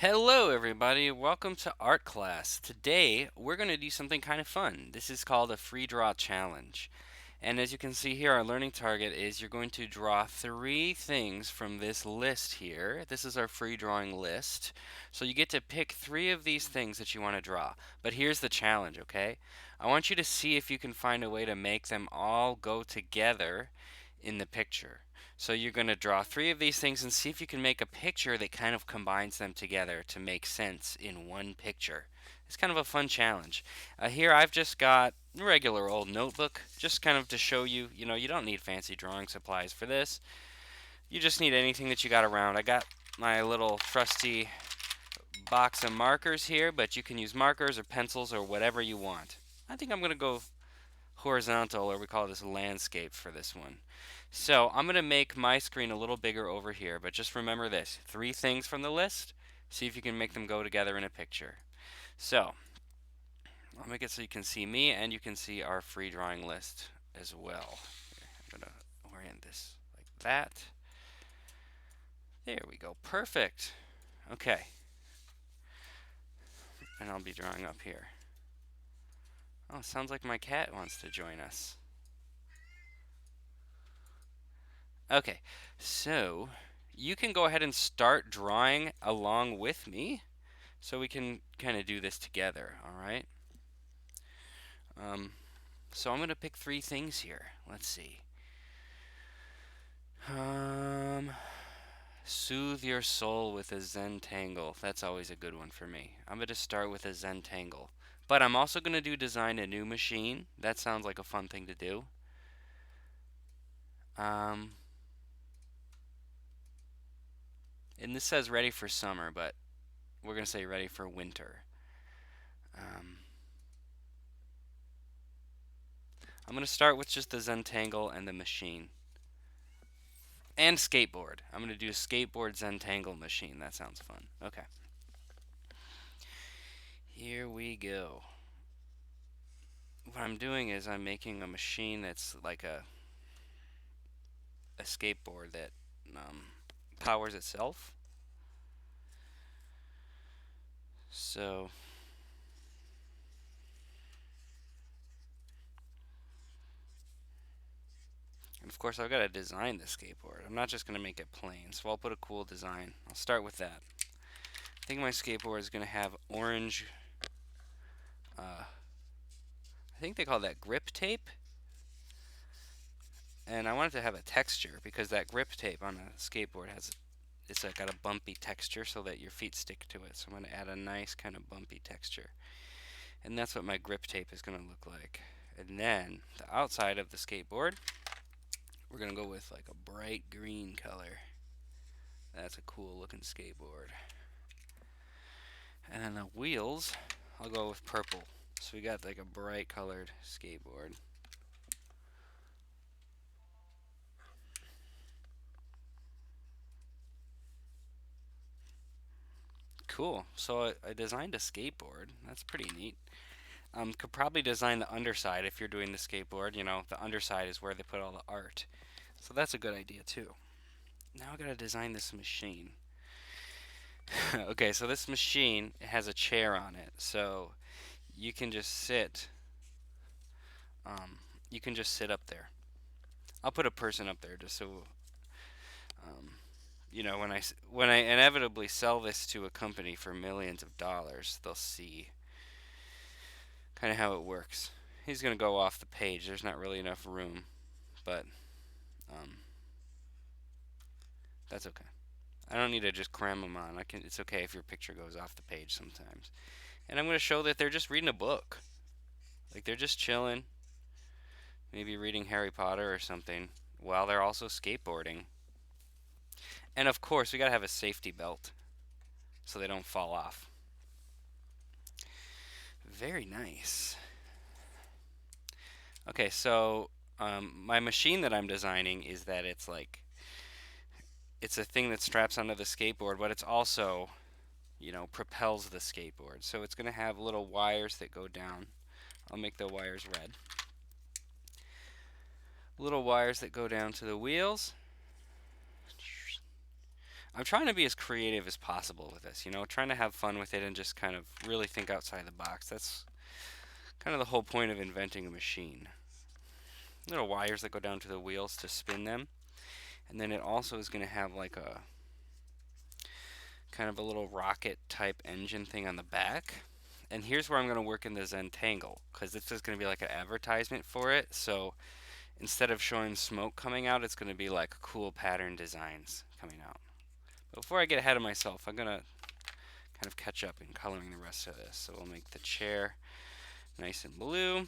Hello, everybody. Welcome to art class. Today, we're going to do something kind of fun. This is called a free draw challenge. And as you can see here, our learning target is you're going to draw three things from this list here. This is our free drawing list. So you get to pick three of these things that you want to draw. But here's the challenge, okay? I want you to see if you can find a way to make them all go together in the picture. So you're going to draw three of these things and see if you can make a picture that kind of combines them together to make sense in one picture. It's kind of a fun challenge. Here I've just got a regular old notebook, just kind of to show you, you don't need fancy drawing supplies for this. You just need anything that you got around. I got my little trusty box of markers here, but you can use markers or pencils or whatever you want. I think I'm going to go horizontal, or we call this landscape for this one. So I'm going to make my screen a little bigger over here, but just remember this. Three things from the list. See if you can make them go together in a picture. So I'll make it so you can see me and you can see our free drawing list as well. Here, I'm going to orient this like that. There we go. Perfect. Okay. And I'll be drawing up here. Oh, it sounds like my cat wants to join us. Okay, so you can go ahead and start drawing along with me so we can kind of do this together, all right? Um, so I'm going to pick three things here. Let's see. Um, Soothe your soul with a Zentangle. That's always a good one for me. I'm going to start with a Zentangle. But I'm also going to design a new machine. That sounds like a fun thing to do. Um, and this says ready for summer, but we're going to say ready for winter. Um, I'm going to start with just the Zentangle and the machine. And skateboard. I'm going to do a skateboard Zentangle machine. That sounds fun. Okay. Here we go. What I'm doing is I'm making a machine that's like a skateboard that um, powers itself. So, and of course, I've got to design the skateboard. I'm not just going to make it plain, so I'll put a cool design. I'll start with that. I think my skateboard is going to have orange, I think they call that grip tape. And I want it to have a texture because that grip tape on a skateboard it's like got a bumpy texture so that your feet stick to it. So I'm going to add a nice kind of bumpy texture. And that's what my grip tape is going to look like. And then the outside of the skateboard, we're going to go with like a bright green color. That's a cool looking skateboard. And then the wheels, I'll go with purple. So we got like a bright colored skateboard. Cool. So I designed a skateboard. That's pretty neat. Could probably design the underside if you're doing the skateboard. You know, the underside is where they put all the art. So that's a good idea too. Now I gotta design this machine. Okay, so this machine has a chair on it, so you can just sit. Um, you can just sit up there. I'll put a person up there just so um, when I inevitably sell this to a company for millions of dollars, they'll see kind of how it works. He's gonna go off the page. There's not really enough room, but um, that's okay. I don't need to just cram them on. It's okay if your picture goes off the page sometimes. And I'm going to show that they're just reading a book. Like they're just chilling, maybe reading Harry Potter or something, while they're also skateboarding. And of course, we got to have a safety belt so they don't fall off. Very nice. Okay, so my machine that I'm designing is that it's a thing that straps onto the skateboard, but it's also propels the skateboard. So it's going to have little wires that go down. I'll make the wires red. Little wires that go down to the wheels. I'm trying to be as creative as possible with this, trying to have fun with it and just kind of really think outside the box. That's kind of the whole point of inventing a machine. Little wires that go down to the wheels to spin them. And then it also is going to have like a kind of a little rocket type engine thing on the back. And here's where I'm going to work in the Zentangle, because this is going to be like an advertisement for it. So instead of showing smoke coming out, it's going to be like cool pattern designs coming out. But before I get ahead of myself, I'm going to kind of catch up in coloring the rest of this. So we'll make the chair nice and blue.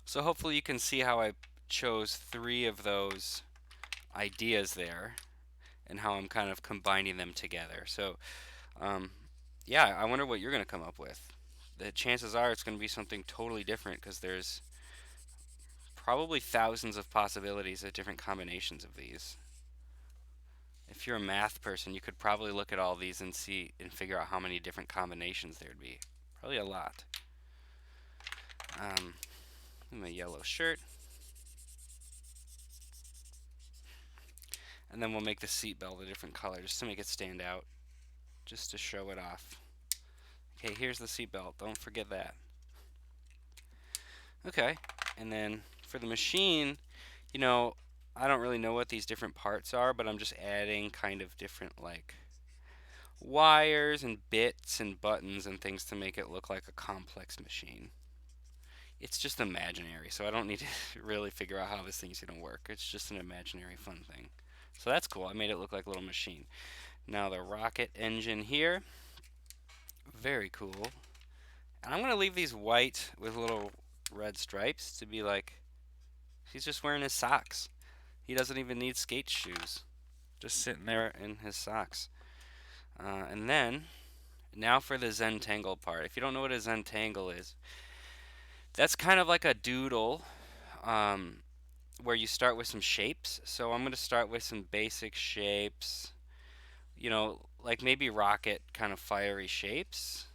So hopefully you can see how I chose 3 of those ideas there and how I'm kind of combining them together. So um, yeah, I wonder what you're going to come up with. The chances are it's going to be something totally different because there's probably thousands of possibilities of different combinations of these. If you're a math person, you could probably look at all these and see and figure out how many different combinations there'd be. Probably a lot. My yellow shirt. And then we'll make the seatbelt a different color just to make it stand out, just to show it off. Okay, here's the seatbelt. Don't forget that. Okay, and then for the machine, I don't really know what these different parts are, but I'm just adding kind of different like wires and bits and buttons and things to make it look like a complex machine. It's just imaginary, so I don't need to really figure out how this thing's going to work. It's just an imaginary fun thing. So that's cool. I made it look like a little machine. Now the rocket engine here. Very cool. And I'm going to leave these white with little red stripes to be like, he's just wearing his socks. He doesn't even need skate shoes. Just sitting there in his socks. And then, now for the Zentangle part. If you don't know what a Zentangle is, that's kind of like a doodle um, where you start with some shapes. So I'm going to start with some basic shapes, like maybe rocket kind of fiery shapes.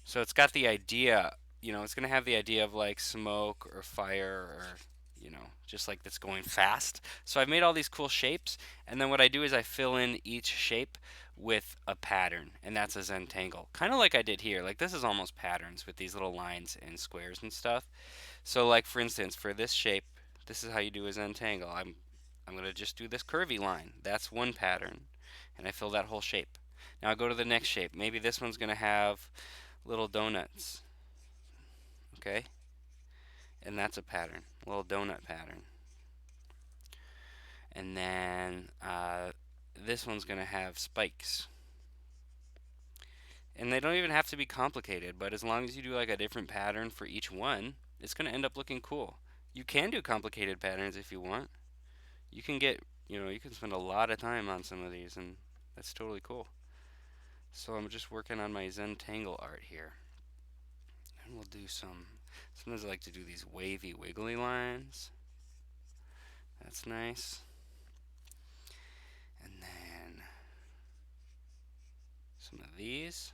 So it's got the idea, it's going to have the idea of like smoke or fire or, just like that's going fast. So I've made all these cool shapes, and then what I do is I fill in each shape with a pattern, and that's a Zentangle. Kind of like I did here. Like this is almost patterns with these little lines and squares and stuff. So like for instance, for this shape, this is how you do a Zentangle. I'm going to just do this curvy line. That's one pattern, and I fill that whole shape. Now I go to the next shape. Maybe this one's going to have little donuts. Okay? And that's a pattern, a little donut pattern. And then this one's going to have spikes. And they don't even have to be complicated, but as long as you do like a different pattern for each one, it's going to end up looking cool. You can do complicated patterns if you want. You can you can spend a lot of time on some of these, and that's totally cool. So I'm just working on my Zentangle art here. And we'll do sometimes I like to do these wavy, wiggly lines. That's nice. And then some of these.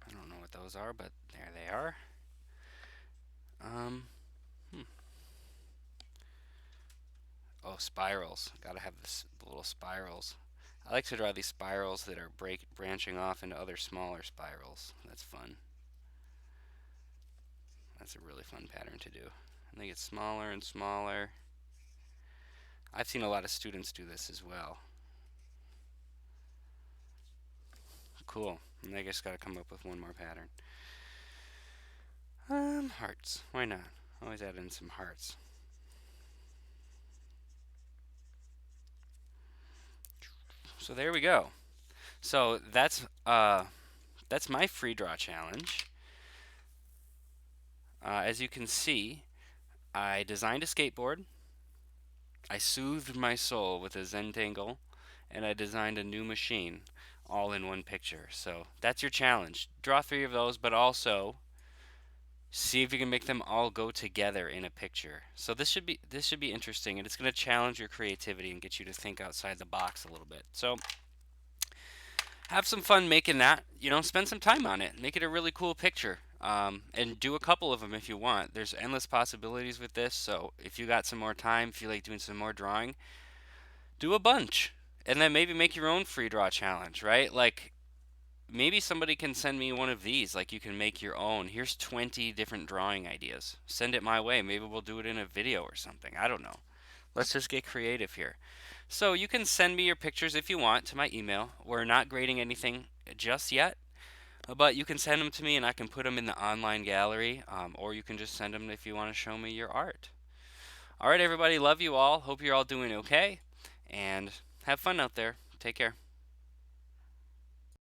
I don't know what those are, but there they are. Oh, spirals. Gotta have the little spirals. I like to draw these spirals that are branching off into other smaller spirals. That's fun. That's a really fun pattern to do. And they get smaller and smaller. I've seen a lot of students do this as well. Cool. And I just gotta come up with one more pattern. Hearts. Why not? Always add in some hearts. So there we go. So that's my free draw challenge. As you can see, I designed a skateboard. I soothed my soul with a Zentangle, and I designed a new machine, all in one picture. So that's your challenge. Draw 3 of those, but also see if you can make them all go together in a picture. So this should be interesting, and it's going to challenge your creativity and get you to think outside the box a little bit. So Have some fun making that. Spend some time on it. Make it a really cool picture. And do a couple of them if you want. There's endless possibilities with this. So if you got some more time, feel like doing some more drawing, do a bunch. And then maybe make your own free draw challenge, right? Like maybe somebody can send me one of these. Like you can make your own. Here's 20 different drawing ideas. Send it my way. Maybe we'll do it in a video or something. I don't know. Let's just get creative here. So you can send me your pictures if you want to my email. We're not grading anything just yet, but you can send them to me and I can put them in the online gallery, or you can just send them if you want to show me your art. All right, everybody, love you all. Hope you're all doing okay, and have fun out there. Take care.